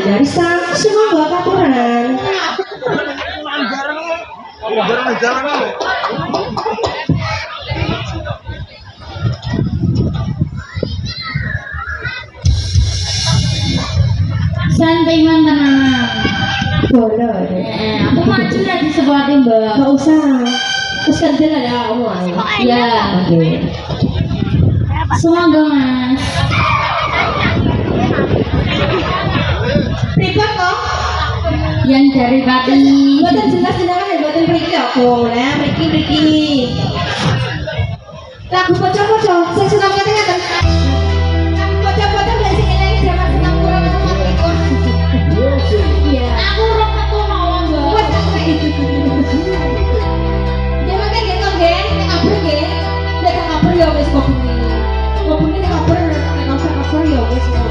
dari sang semua bawa katuran. Santai man tenang. Boleh. Aku maju lagi sebuah mbak. Gak usah. Terus kan dia ada kamu ayo. Ya. Oke. Semoga mas. Pripot kok? Yang dari Pati. Buatan jelas jenengan ya buatan Riki aku. Nah, Riki. Lagu pocong-pocong, saya senang ngeten-ngeten. Lagu pocong-pocong gak sih ini zaman senang kurang ikut. Iya. Aku orang aku mau mbak. Wes aku itu. Jangan kayak gitu, geng. Nek kabur, geng. Nek kabur ya wes kok bunyi. Kok bunyi nek kabur ya wes kok.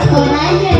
Orangnya